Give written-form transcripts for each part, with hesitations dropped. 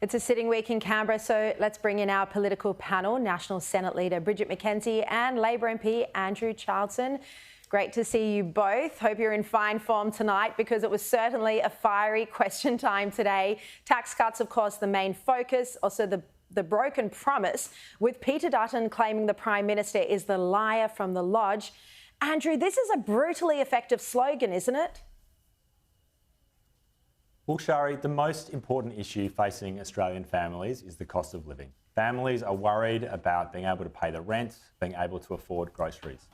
It's a sitting week in Canberra, so let's bring in our political panel, National Senate Leader Bridget McKenzie and Labor MP Andrew Charlton. Great to see you both. Hope you're in fine form tonight because it was certainly a fiery question time today. Tax cuts, of course, the main focus. Also, the broken promise, with Peter Dutton claiming the Prime Minister is the liar from the lodge. Andrew, this is a brutally effective slogan, isn't it? Well, Sharri, the most important issue facing Australian families is the cost of living. Families are worried about being able to pay the rent, being able to afford groceries.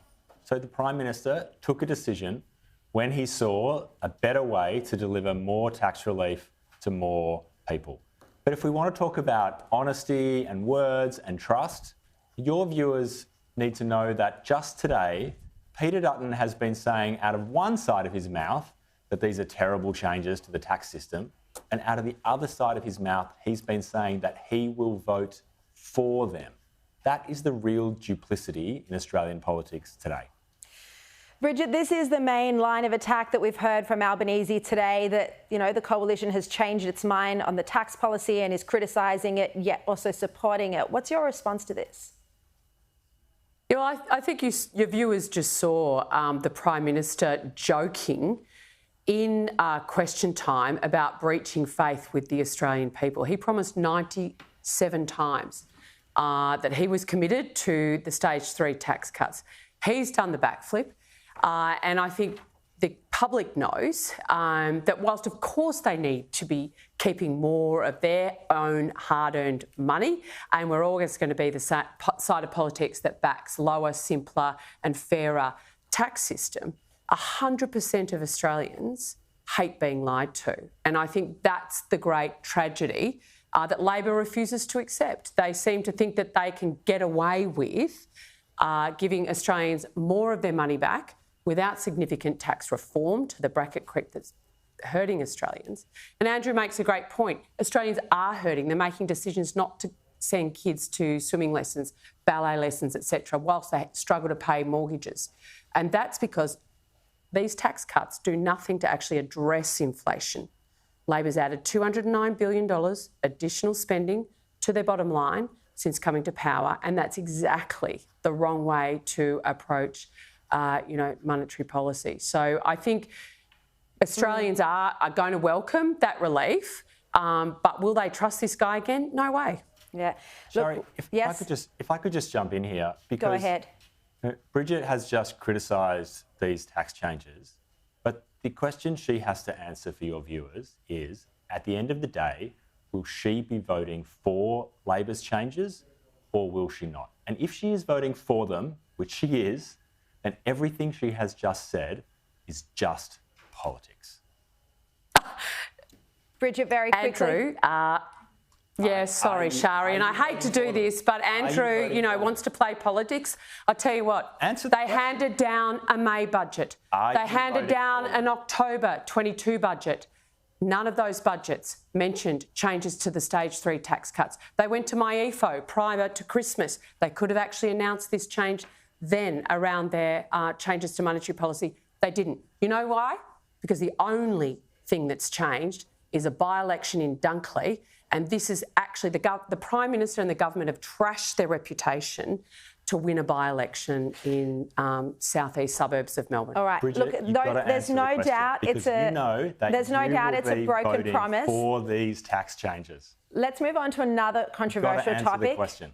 So the Prime Minister took a decision when he saw a better way to deliver more tax relief to more people. But if we want to talk about honesty and words and trust, your viewers need to know that just today, Peter Dutton has been saying out of one side of his mouth that these are terrible changes to the tax system, and out of the other side of his mouth, he's been saying that he will vote for them. That is the real duplicity in Australian politics today. Bridget, this is the main line of attack that we've heard from Albanese today, that, you know, the coalition has changed its mind on the tax policy and is criticising it, yet also supporting it. What's your response to this? You know, I think your viewers just saw the Prime Minister joking in question time about breaching faith with the Australian people. He promised 97 times that he was committed to the stage 3 tax cuts. He's done the backflip. And I think the public knows that whilst, of course, they need to be keeping more of their own hard-earned money, and we're always going to be the side of politics that backs lower, simpler and fairer tax system, 100% of Australians hate being lied to. And I think that's the great tragedy that Labor refuses to accept. They seem to think that they can get away with giving Australians more of their money back without significant tax reform to the bracket creep that's hurting Australians. And Andrew makes a great point. Australians are hurting. They're making decisions not to send kids to swimming lessons, ballet lessons, etc., whilst they struggle to pay mortgages. And that's because these tax cuts do nothing to actually address inflation. Labor's added $209 billion additional spending to their bottom line since coming to power, and that's exactly the wrong way to approach monetary policy. So I think Australians are going to welcome that relief, but will they trust this guy again? No way. Yeah. Sharri, Look, if I could just jump in here, because go ahead. Bridget has just criticised these tax changes, but the question she has to answer for your viewers is, at the end of the day, will she be voting for Labor's changes or will she not? And if she is voting for them, which she is, then everything she has just said is just politics. Bridget, very quickly. Andrew, sorry, Sharri, and I hate to do this, but Andrew, wants to play politics. I'll tell you what, they handed down a May budget. They handed down an October 22 budget. None of those budgets mentioned changes to the stage 3 tax cuts. They went to my EFO prior to Christmas. They could have actually announced this change then around their changes to monetary policy. They didn't. You know why? Because the only thing that's changed is a by-election in Dunkley, and this is actually the Prime Minister and the government have trashed their reputation to win a by-election in southeast suburbs of Melbourne. All right. Bridget, look, there's no doubt it's a broken promise for these tax changes. Let's move on to another controversial topic. The question.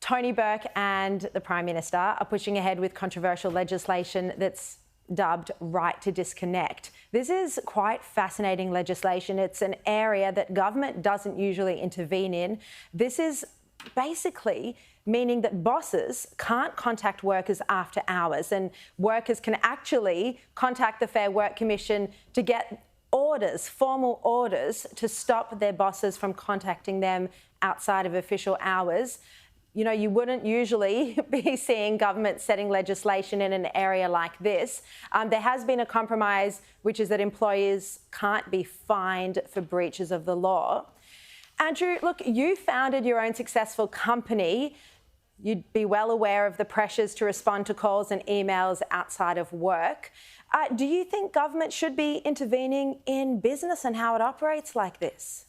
Tony Burke and the Prime Minister are pushing ahead with controversial legislation that's dubbed Right to Disconnect. This is quite fascinating legislation. It's an area that government doesn't usually intervene in. This is basically meaning that bosses can't contact workers after hours, and workers can actually contact the Fair Work Commission to get orders, formal orders, to stop their bosses from contacting them outside of official hours. You know, you wouldn't usually be seeing government setting legislation in an area like this. There has been a compromise, which is that employers can't be fined for breaches of the law. Andrew, look, you founded your own successful company. You'd be well aware of the pressures to respond to calls and emails outside of work. Do you think government should be intervening in business and how it operates like this?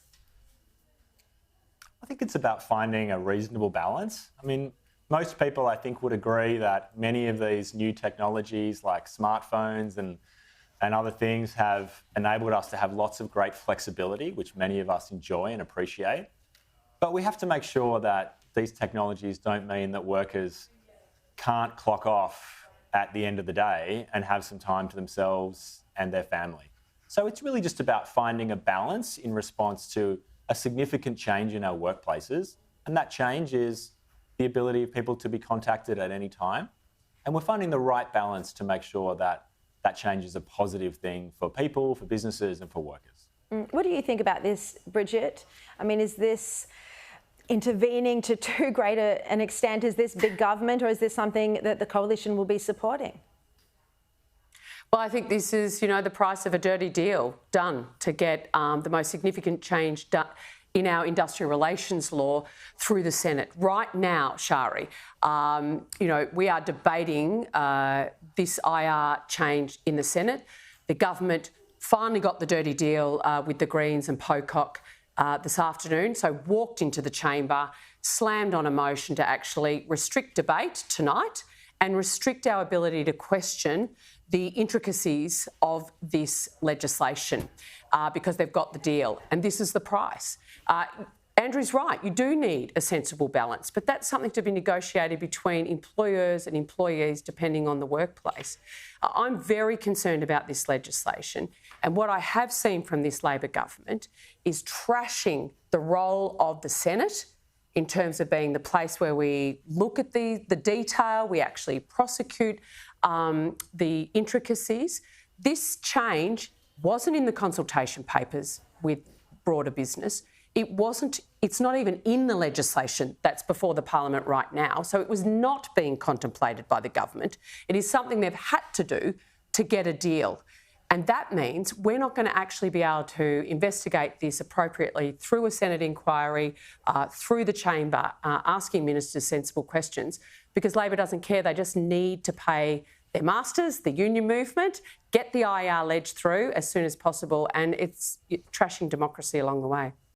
think it's about finding a reasonable balance. I mean, most people, I think, would agree that many of these new technologies like smartphones and other things have enabled us to have lots of great flexibility, which many of us enjoy and appreciate. But we have to make sure that these technologies don't mean that workers can't clock off at the end of the day and have some time to themselves and their family. So it's really just about finding a balance in response to a significant change in our workplaces. And that change is the ability of people to be contacted at any time. And we're finding the right balance to make sure that that change is a positive thing for people, for businesses and for workers. What do you think about this, Bridget? I mean, is this intervening to too great an extent? Is this big government, or is this something that the coalition will be supporting? Well, I think this is, the price of a dirty deal done to get the most significant change done in our industrial relations law through the Senate. Right now, Sharri, we are debating this IR change in the Senate. The government finally got the dirty deal with the Greens and Pocock this afternoon, so walked into the chamber, slammed on a motion to actually restrict debate tonight and restrict our ability to question the intricacies of this legislation because they've got the deal. And this is the price. Andrew's right, you do need a sensible balance, but that's something to be negotiated between employers and employees depending on the workplace. I'm very concerned about this legislation, and what I have seen from this Labor government is trashing the role of the Senate in terms of being the place where we look at the detail, we actually prosecute the intricacies. This change wasn't in the consultation papers with broader business. It's not even in the legislation that's before the Parliament right now. So it was not being contemplated by the government. It is something they've had to do to get a deal. And that means we're not going to actually be able to investigate this appropriately through a Senate inquiry, through the chamber, asking ministers sensible questions, because Labor doesn't care. They just need to pay their masters, the union movement, get the IR ledge through as soon as possible, and it's trashing democracy along the way.